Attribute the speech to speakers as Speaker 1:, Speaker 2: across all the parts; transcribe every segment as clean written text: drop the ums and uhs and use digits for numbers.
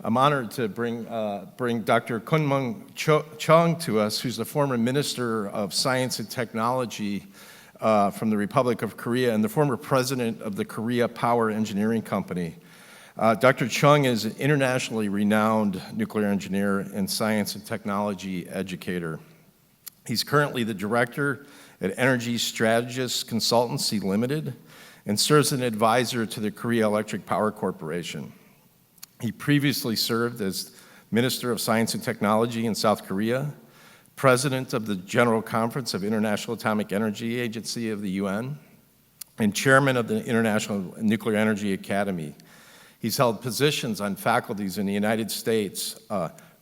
Speaker 1: I'm honored to bring Dr. KunMo Chung to us, who's the former Minister of Science and Technology from the Republic of Korea and the former president of the Korea Power Engineering Company. Dr. Chung is an internationally renowned nuclear engineer and science and technology educator. He's currently the director at Energy Strategist Consultancy Limited and serves as an advisor to the Korea Electric Power Corporation. He previously served as Minister of Science and Technology in South Korea, President of the General Conference of International Atomic Energy Agency of the UN, and Chairman of the International Nuclear Energy Academy. He's held positions on faculties in the United States,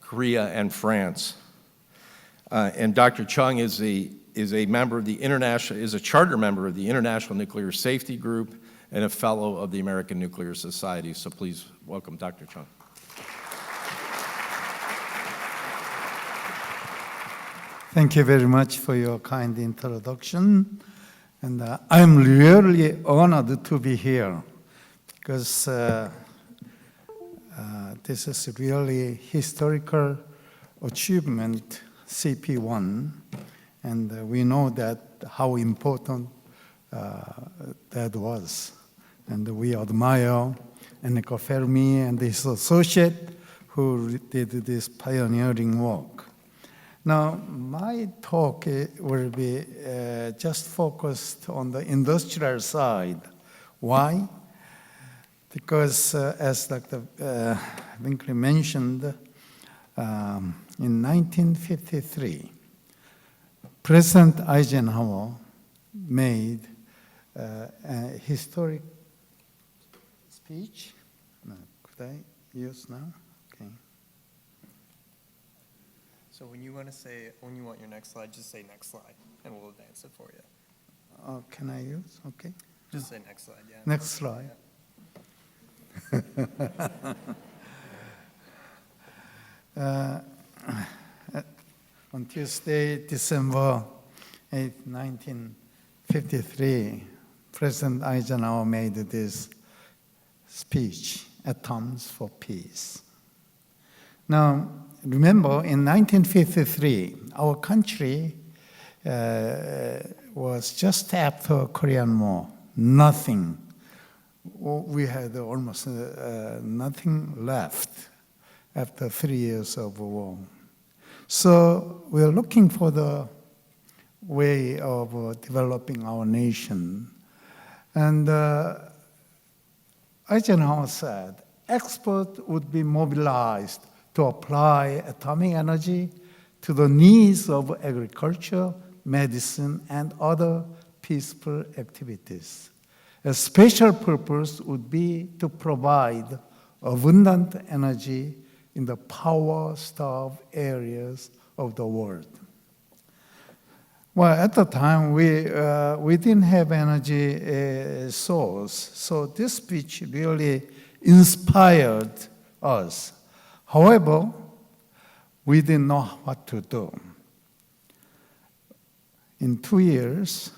Speaker 1: Korea, and France. And Dr. Chung is a member of the is a charter member of the International Nuclear Safety Group and a fellow of the American Nuclear Society. So please welcome Dr. Chung.
Speaker 2: Thank you very much for your kind introduction. And I'm really honored to be here because this is really historical achievement, CP1, and we know that how important that was. And we admire Enrico Fermi and his associate who did this pioneering work. Now, my talk will be just focused on the industrial side. Why? Because as Dr. Winkley mentioned, in 1953, President Eisenhower made a historic speech. Could I use now? Okay.
Speaker 3: So when you want your next slide, just say next slide, and we'll advance it for you.
Speaker 2: Can I use? Okay.
Speaker 3: Just say next slide, yeah.
Speaker 2: Next slide. On Tuesday, December 8, 1953, President Eisenhower made this speech, Atoms for Peace. Now, remember, in 1953, our country was just after Korean War. Nothing. We had almost nothing left after 3 years of war. So we're looking for the way of developing our nation. And Eisenhower said, experts would be mobilized to apply atomic energy to the needs of agriculture, medicine, and other peaceful activities. A special purpose would be to provide abundant energy in the power-starved areas of the world. Well, at the time, we didn't have energy source, so this speech really inspired us. However, we didn't know what to do. In 2 years,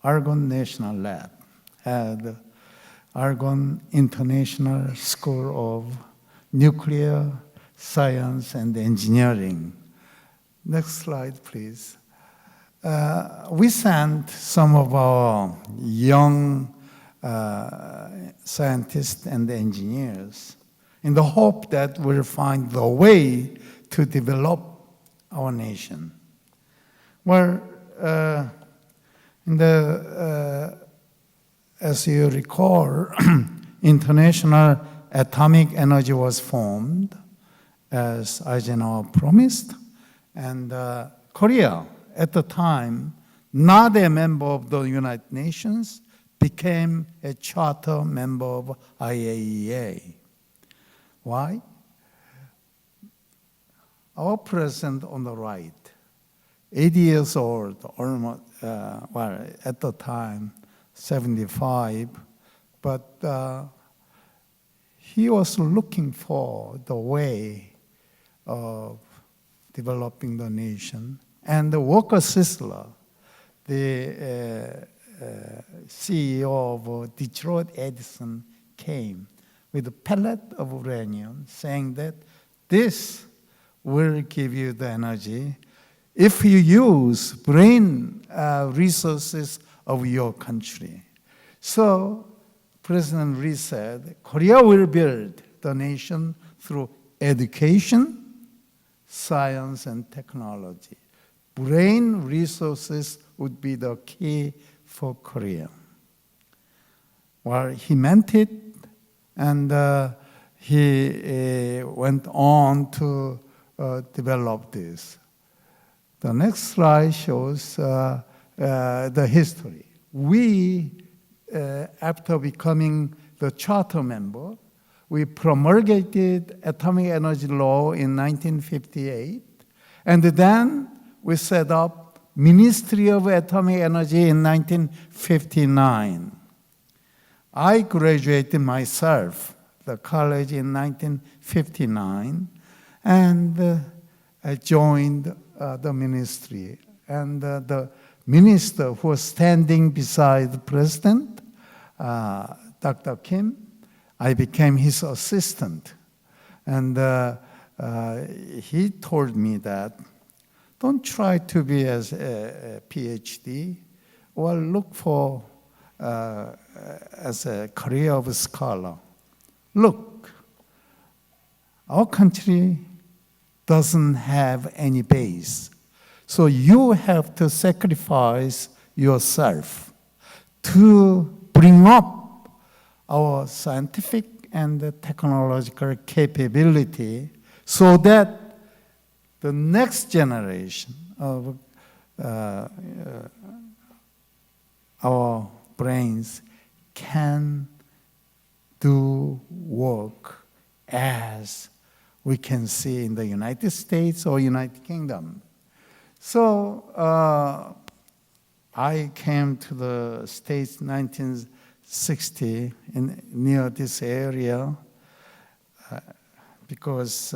Speaker 2: Argonne National Lab had Argonne International School of Nuclear Science and Engineering. Next slide, please. We sent some of our young scientists and engineers in the hope that we'll find the way to develop our nation. Well, as you recall, International Atomic Energy was formed, as Eisenhower promised, and Korea, at the time, not a member of the United Nations, became a charter member of IAEA. Why? Our president on the right, 80 years old, almost, well, at the time, 75, but he was looking for the way of developing the nation. And Walker Sisler, the CEO of Detroit Edison, came with a pellet of uranium, saying that this will give you the energy if you use brain resources of your country. So President Lee said, Korea will build the nation through education, science, and technology. Brain resources would be the key for Korea. Well, he meant it, and he went on to develop this. The next slide shows the history. We, after becoming the charter member, we promulgated atomic energy law in 1958, and then we set up Ministry of Atomic Energy in 1959. I graduated myself, the college in 1959, and I joined the ministry. And the minister who was standing beside the president, Dr. Kim, I became his assistant. And he told me that, don't try to be as a PhD, or look for as a career of a scholar. Look, our country doesn't have any base. So you have to sacrifice yourself to bring up our scientific and technological capability so that the next generation of our brains can do work as we can see in the United States or United Kingdom. So I came to the States in 1960 near this area because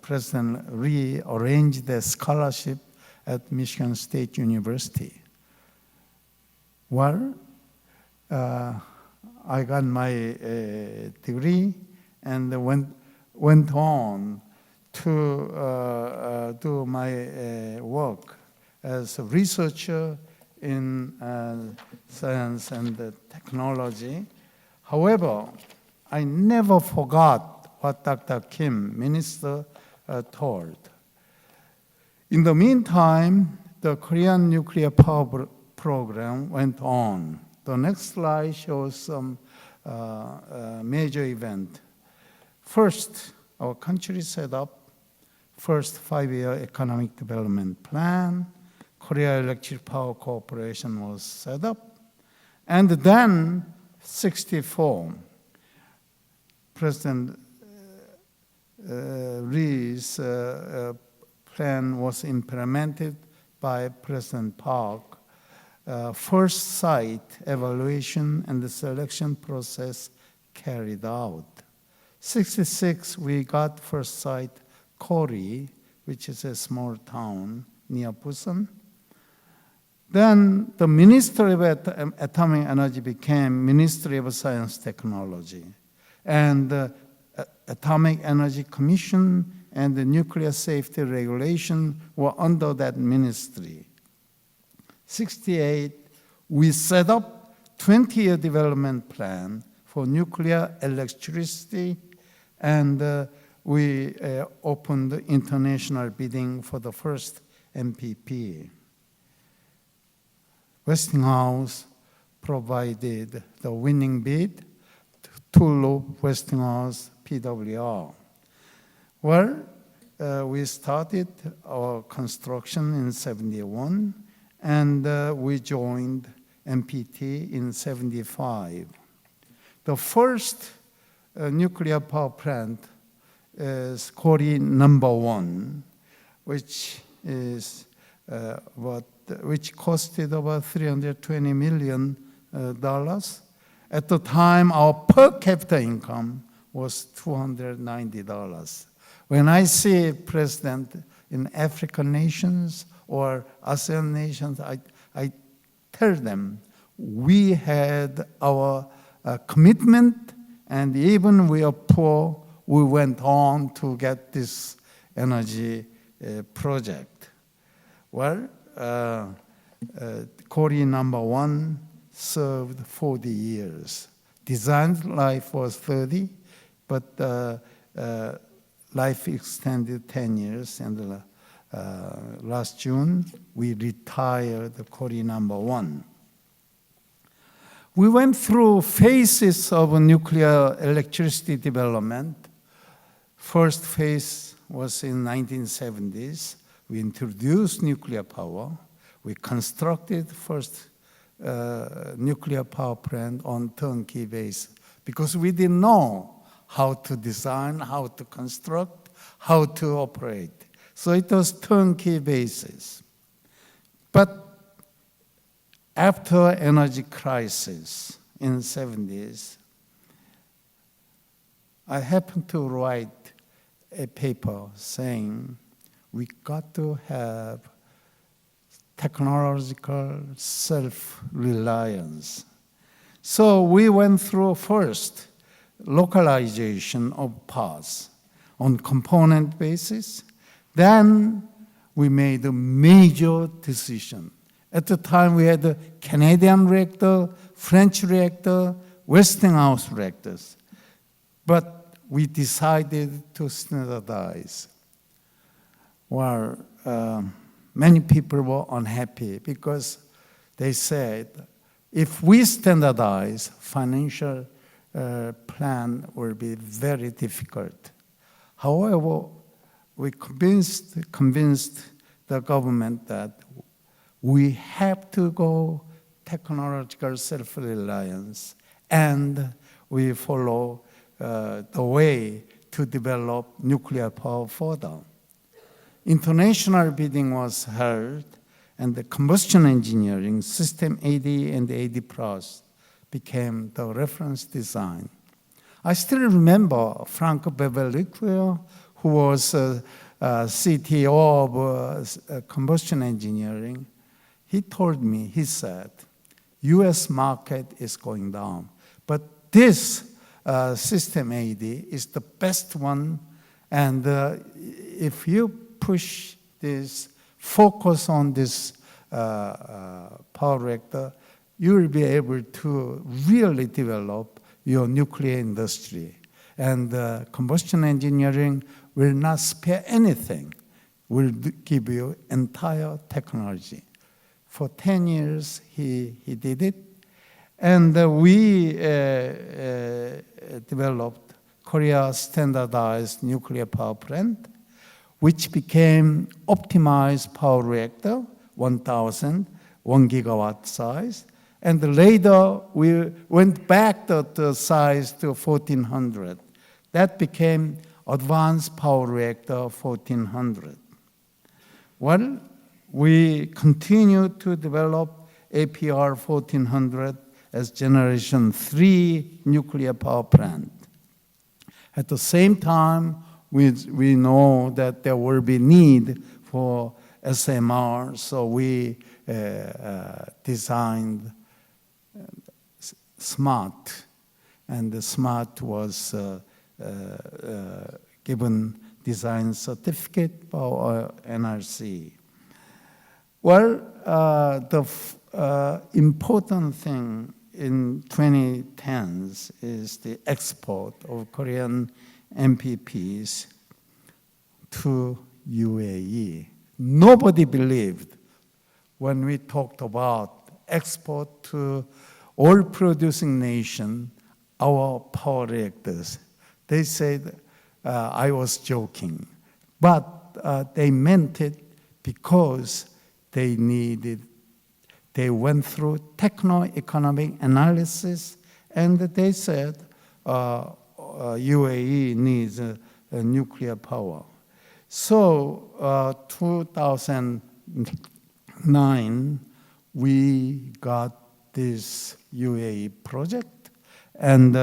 Speaker 2: President Lee arranged a scholarship at Michigan State University. Well, I got my degree and went on to do my work as a researcher in science and technology. However, I never forgot what Dr. Kim, minister, told. In the meantime, the Korean nuclear power program went on. The next slide shows some major event. First, our country set up first 5-year economic development plan. Korea Electric Power Corporation was set up. And then, 1964, President Lee's plan was implemented by President Park. First site evaluation and the selection process carried out. 1966, we got first site Kori, which is a small town near Busan. Then the Ministry of Atomic Energy became Ministry of Science Technology. And the Atomic Energy Commission and the Nuclear Safety Regulation were under that ministry. 1968, we set up 20-year development plan for nuclear electricity, and we opened international bidding for the first MPP. Westinghouse provided the winning bid to Loop Westinghouse PWR. Well, we started our construction in 1971, and we joined NPT in 1975. The first nuclear power plant is Kori number 1, which costed about $320 million. At the time, our per capita income was $290. When I see president in African nations or ASEAN nations, I tell them we had our commitment And even we are poor, we went on to get this energy project. Well, Korea number 1 served 40 years. Design life was 30, but life extended 10 years, and last June, we retired Korea number 1. We went through phases of nuclear electricity development. First phase was in 1970s. We introduced nuclear power. We constructed first nuclear power plant on turnkey basis because we didn't know how to design, how to construct, how to operate. So it was turnkey basis. But after energy crisis in the 70s, I happened to write a paper saying we got to have technological self-reliance. So we went through first localization of parts on component basis. Then we made a major decision. At the time, we had a Canadian reactor, French reactor, Westinghouse reactors. But we decided to standardize. Well, many people were unhappy because they said, if we standardize, financial plan will be very difficult. However, we convinced the government that we have to go technological self-reliance, and we follow the way to develop nuclear power further. International bidding was held, and the combustion engineering, System AD and AD Plus, became the reference design. I still remember Frank Beverly-Clear, who was CTO of combustion engineering. He told me, he said, US market is going down, but this System AD is the best one, and if you push this, focus on this power reactor, you will be able to really develop your nuclear industry. And combustion engineering will not spare anything, will give you entire technology. For 10 years, he did it. And we developed Korea's standardized nuclear power plant, which became optimized power reactor, 1,000, 1 gigawatt size. And later, we went back the size to 1,400. That became advanced power reactor 1,400. Well, we continued to develop APR 1,400 as generation 3 nuclear power plant. At the same time, we know that there will be need for SMR, so we designed SMART, and the SMART was given design certificate by NRC. Well, the important thing in 2010s is the export of Korean MPPs to UAE. Nobody believed when we talked about export to oil-producing nation, our power reactors. They said I was joking, but they meant it because they went through techno-economic analysis, and they said UAE needs a nuclear power. So 2009, we got this UAE project, and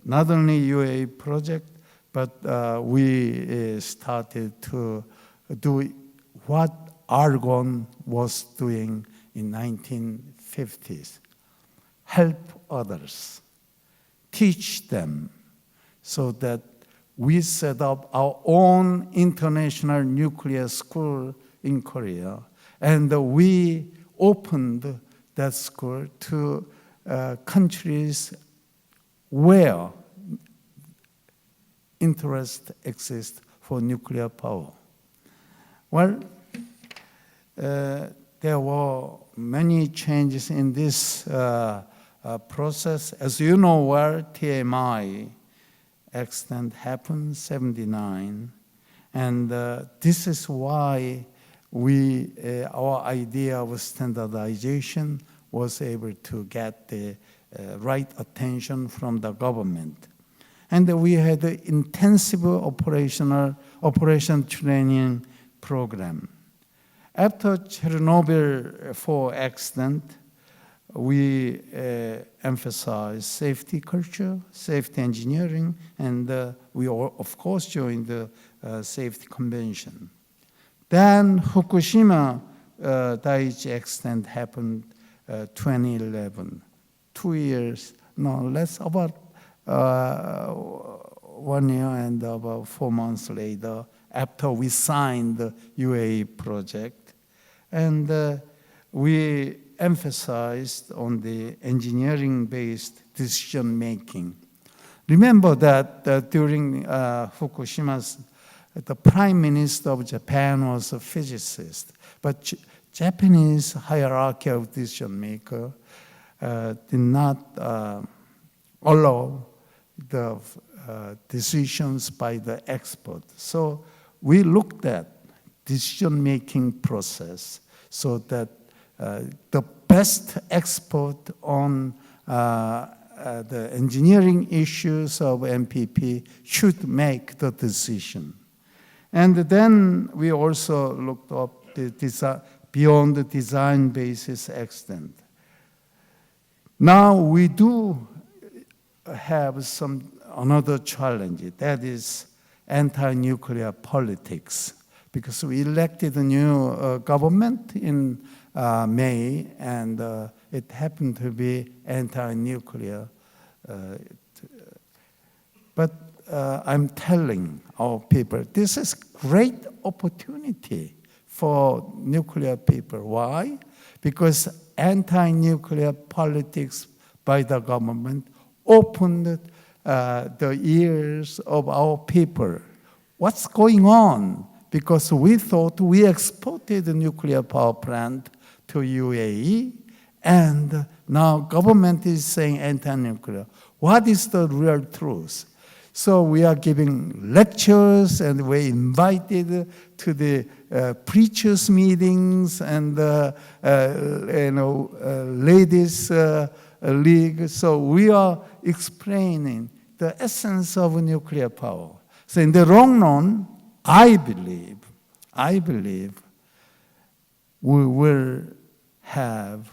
Speaker 2: not only UAE project, but we started to do what Argonne was doing in 1950s, help others. teach them so that we set up our own international nuclear school in Korea. And we opened that school to countries where interest exists for nuclear power. Well, there were many changes in this process. As you know well, TMI accident happened 79, and this is why our idea of standardization was able to get the right attention from the government. And we had an intensive operation training program. After Chernobyl 4 accident, we emphasized safety culture, safety engineering, and we of course joined the safety convention. Then Fukushima Daiichi accident happened 2011, 2 years, no less, about 1 year and about 4 months later, after we signed the UAE project. And we emphasized on the engineering-based decision-making. Remember that during Fukushima's, the Prime Minister of Japan was a physicist, but Japanese hierarchy of decision-maker did not allow the decisions by the expert. So we looked at decision-making process so that the best expert on the engineering issues of MPP should make the decision. And then we also looked up the beyond the design basis accident. Now we do have another challenge, that is anti-nuclear politics, because we elected a new government in May, and it happened to be anti-nuclear. But I'm telling our people, this is great opportunity for nuclear people. Why? Because anti-nuclear politics by the government opened the ears of our people. What's going on? Because we thought we exported a nuclear power plant to UAE, and now government is saying anti-nuclear. What is the real truth? So we are giving lectures, and we invited to the preachers' meetings and ladies' league. So we are explaining the essence of nuclear power. So in the long run, I believe we will have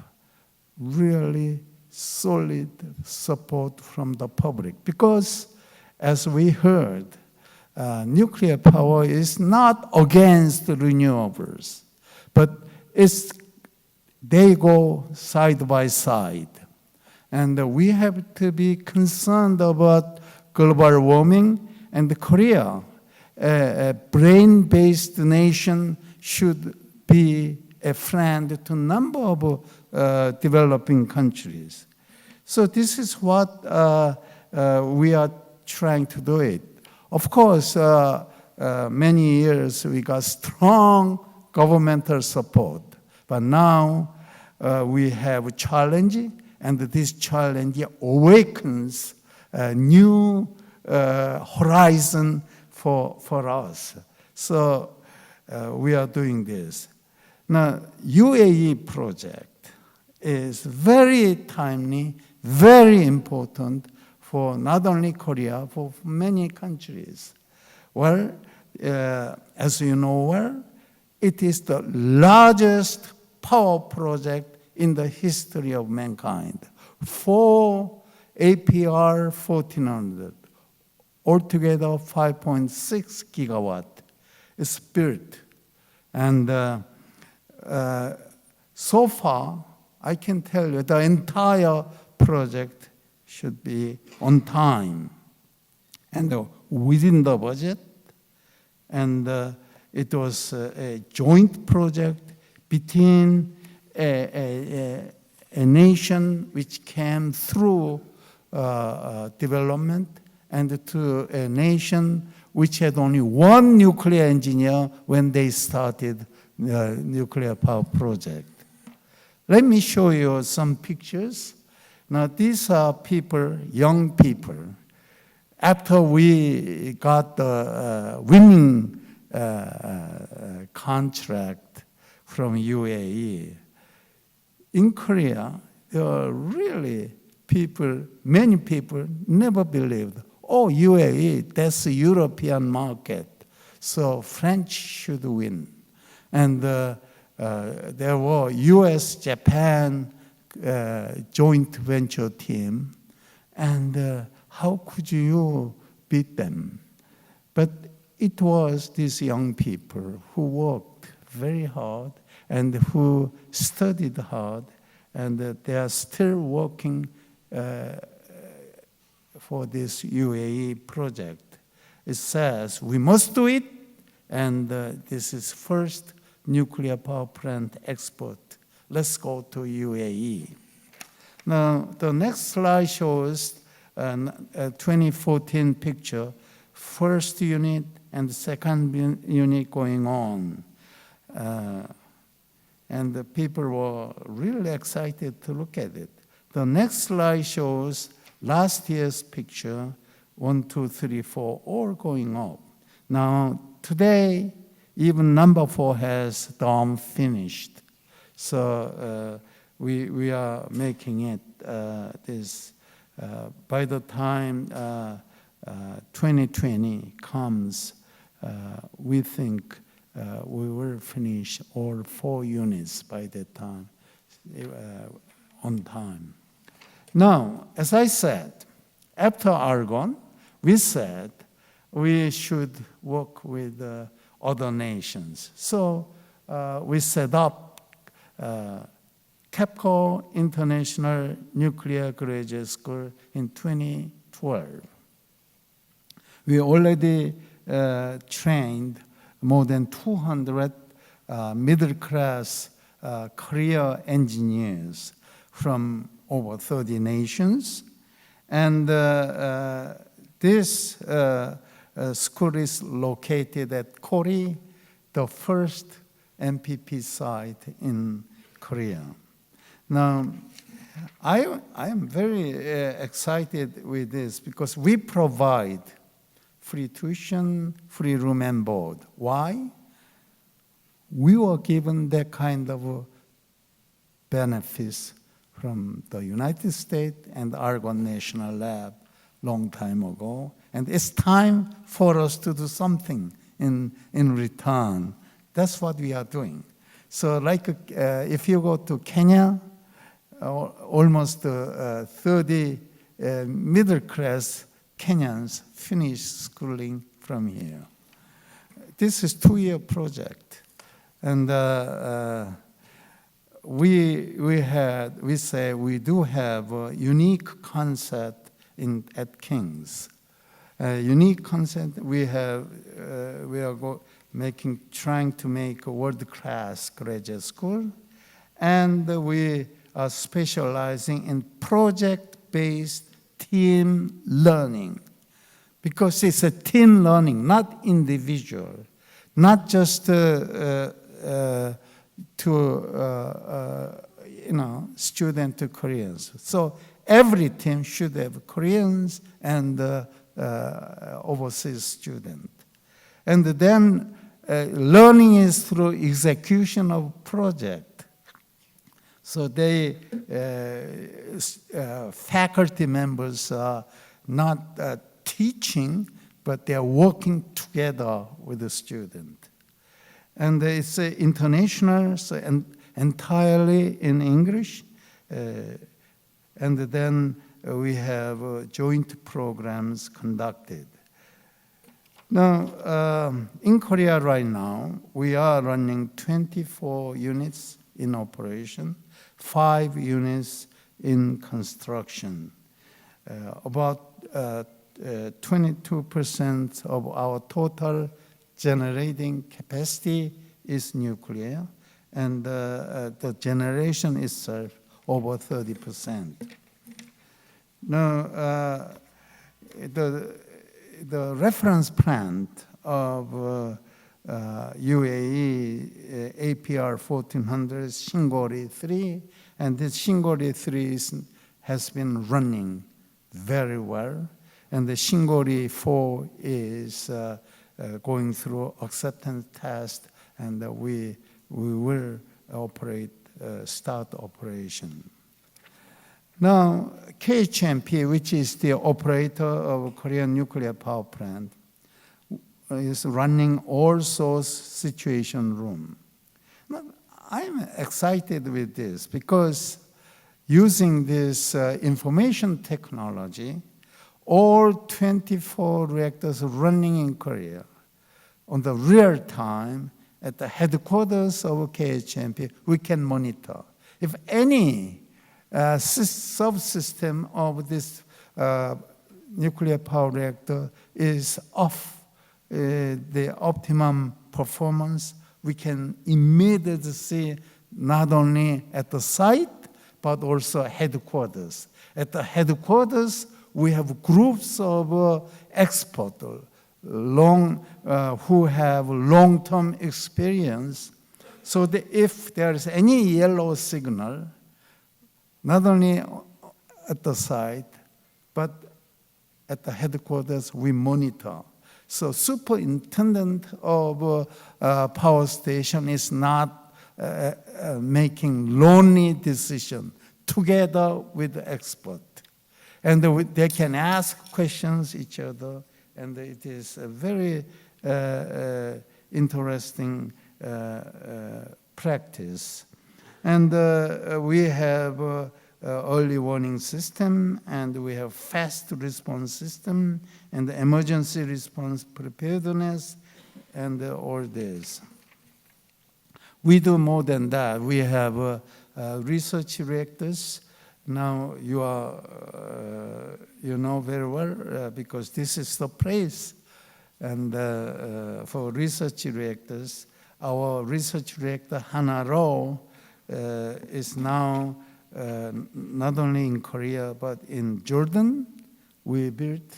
Speaker 2: really solid support from the public, because as we heard, nuclear power is not against renewables, but they go side by side. And we have to be concerned about global warming, and Korea, a brain-based nation, should be a friend to a number of developing countries. So this is what we are trying to do it. Of course, many years we got strong governmental support, but now we have a challenge, and this challenge awakens a new horizon for us. So we are doing this. Now, UAE project is very timely, very important for not only Korea, for many countries. Well, as you know well, it is the largest power project in the history of mankind. 4 APR 1400, altogether 5.6 gigawatt is built. And so far, I can tell you the entire project should be on time and within the budget. And it was a joint project between a nation which came through development and to a nation which had only one nuclear engineer when they started the nuclear power project. Let me show you some pictures. Now, these are people, young people. After we got the winning contract from UAE, in Korea, there are really people, many people never believed, oh, UAE, that's a European market, so French should win. And there were US-Japan joint venture team, and how could you beat them? But it was these young people who worked very hard and who studied hard, and they are still working for this UAE project. It says we must do it, and this is first nuclear power plant export. Let's go to UAE. Now, the next slide shows a 2014 picture, first unit and second unit going on. And the people were really excited to look at it. The next slide shows last year's picture, 1, 2, 3, 4, all going up. Now, today, even number 4 has dome finished. So we are making it by the time 2020 comes, we think we will finish all 4 units by that time, on time. Now, as I said, after Argonne, we said we should work with other nations. So we set up KEPCO International Nuclear Graduate School in 2012. We already trained more than 200 middle-class career engineers from over 30 nations. And this school is located at Korea, the first MPP site in Korea. Now, I am very excited with this because we provide free tuition, free room and board. Why? We were given that kind of benefits from the United States and Argonne National Lab long time ago. And it's time for us to do something in return. That's what we are doing. So like if you go to Kenya, almost 30 middle-class Kenyans finish schooling from here. This is a 2-year project. And we say we do have a unique concept at King's. Unique concept we are trying to make a world-class graduate school, and we are specializing in project-based team learning, because it's a team learning, not individual, not just student to Koreans. So every team should have Koreans and overseas student. And then learning is through execution of project. So faculty members are not teaching, but they are working together with the student. And it's international, so entirely in English. And then we have joint programs conducted. Now, in Korea right now, we are running 24 units in operation, 5 units in construction. about 22% of our total generating capacity is nuclear, and the generation itself over 30%. Now, the reference plant of UAE APR 1400 Shingori 3, and this Shingori 3 has been running very well, and the Shingori 4 is going through acceptance test, and we will start operation. Now, KHNP, which is the operator of Korean nuclear power plant, is running all source situation room. Now, I'm excited with this because using this information technology, all 24 reactors running in Korea on the real time at the headquarters of KHNP, we can monitor. If any subsystem of this nuclear power reactor is off the optimum performance, we can immediately see not only at the site, but also headquarters. At the headquarters, we have groups of experts who have long-term experience, so that if there is any yellow signal, not only at the site, but at the headquarters, we monitor. So superintendent of power station is not making lonely decision together with the expert. And they can ask questions each other, and it is a very interesting practice. And we have early warning system, and we have fast response system, and the emergency response preparedness, and all this. We do more than that. We have research reactors. Now you know very well because this is the place. And for research reactors, our research reactor Hanaro is now not only in Korea but in Jordan. We built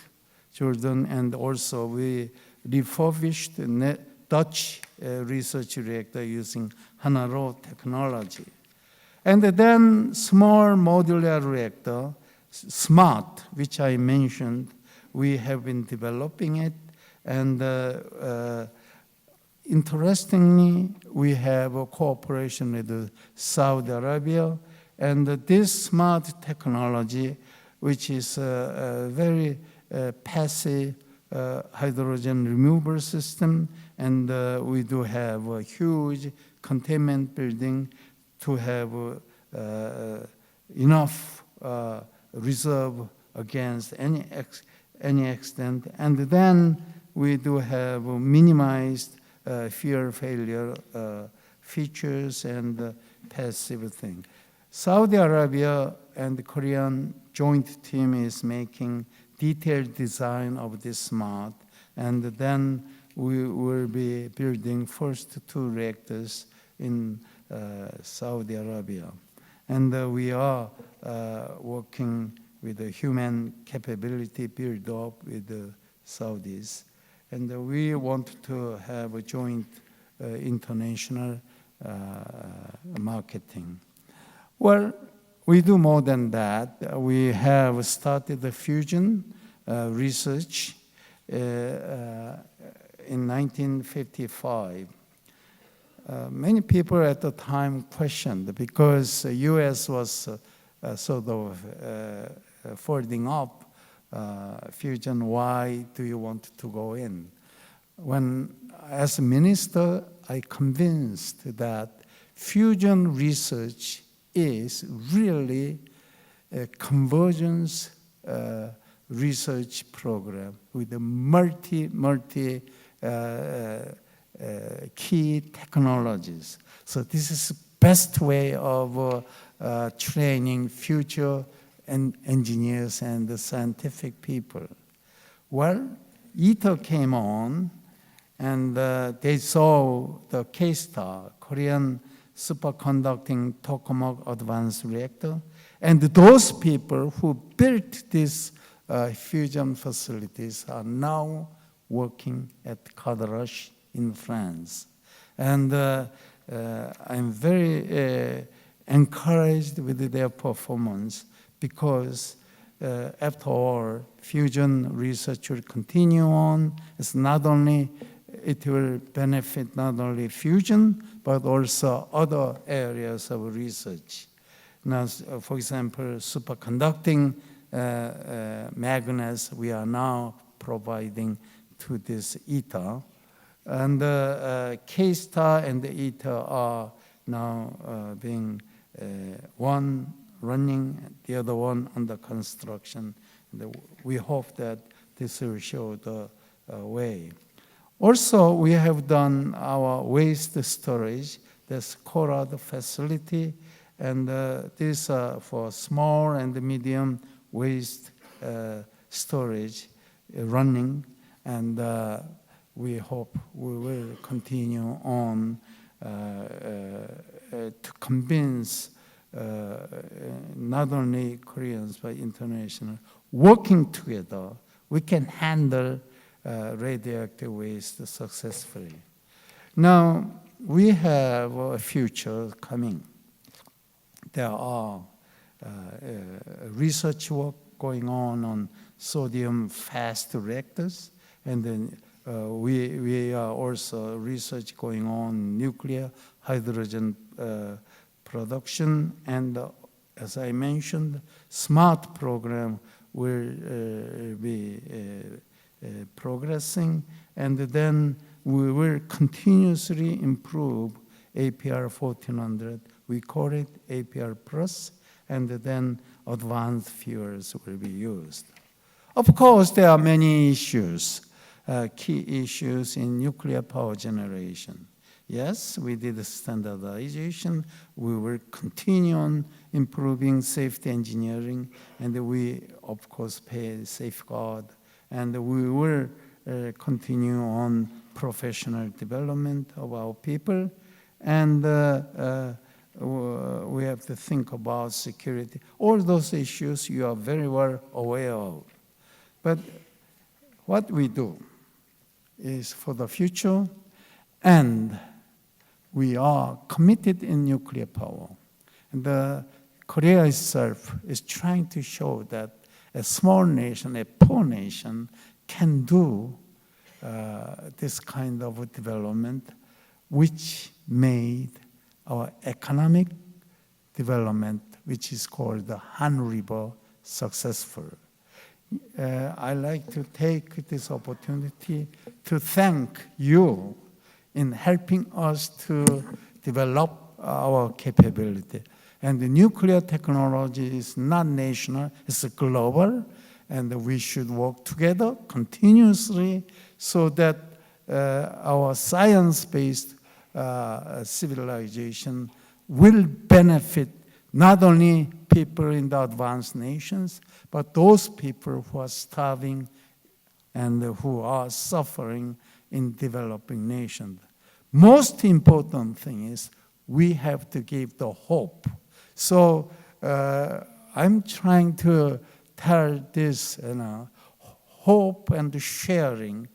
Speaker 2: Jordan, and also we refurbished the Dutch research reactor using Hanaro technology. And then small modular reactor, SMART, which I mentioned, we have been developing it. And interestingly, we have a cooperation with Saudi Arabia. And this SMART technology, which is a very passive hydrogen removal system, and we do have a huge containment building to have enough reserve against any accident. And then we do have minimized fuel failure features and passive thing. Saudi Arabia and the Korean joint team is making detailed design of this SMART, and then we will be building first 2 reactors in Saudi Arabia. And we are working with the human capability build up with the Saudis. And we want to have a joint international marketing. Well, we do more than that. We have started the fusion research in 1955. Many people at the time questioned, because the U.S. was sort of folding up fusion, why do you want to go in? When, as a minister, I convinced that fusion research is really a convergence research program with a multi key technologies. So this is the best way of training future engineers and the scientific people. Well, ITER came on, and they saw the K-STAR, Korean Superconducting Tokamak Advanced Reactor, and those people who built these fusion facilities are now working at Cadarache in France. And I'm very encouraged with their performance because after all, fusion research will continue on. It will benefit not only fusion, but also other areas of research. Now, for example, superconducting magnets we are now providing to this ITER. And K-STAR and the ITER are now being one running, the other one under construction. And we hope that this will show the way. Also, we have done our waste storage, this CORAD facility, and this for small and medium waste storage running, and we hope we will continue on to convince not only Koreans but international, working together, we can handle radioactive waste successfully. Now, we have a future coming. There are research work going on sodium fast reactors, and then we are also research going on nuclear hydrogen production, and as I mentioned, SMART program will be progressing, and then we will continuously improve APR 1400. We call it APR Plus, and then advanced fuels will be used. Of course, there are many issues, key issues in nuclear power generation. Yes, we did standardization. We will continue on improving safety engineering, and we, of course, pay safeguard. And we will continue on professional development of our people. And we have to think about security. All those issues you are very well aware of. But what we do is for the future, and we are committed in nuclear power. And Korea itself is trying to show that a small nation, a poor nation, can do this kind of development, which made our economic development, which is called the Han River, successful. I like to take this opportunity to thank you in helping us to develop our capability. And the nuclear technology is not national, it's global, and we should work together continuously so that our science-based civilization will benefit not only people in the advanced nations, but those people who are starving and who are suffering in developing nations. Most important thing is we have to give the hope. So I'm trying to tell this hope and sharing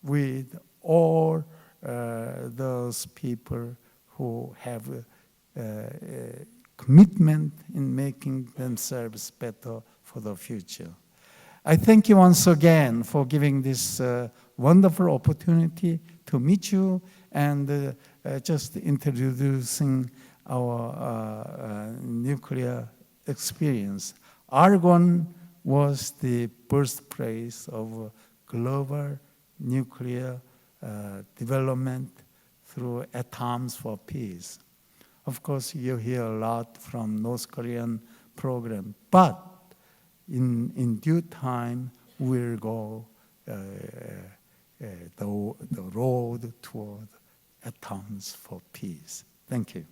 Speaker 2: with all those people who have commitment in making themselves better for the future. I thank you once again for giving this wonderful opportunity to meet you and just introducing our nuclear experience. Argonne was the birthplace of global nuclear development through atoms for peace. Of course, you hear a lot from North Korean program, but in due time, we'll go the road toward atoms for peace. Thank you.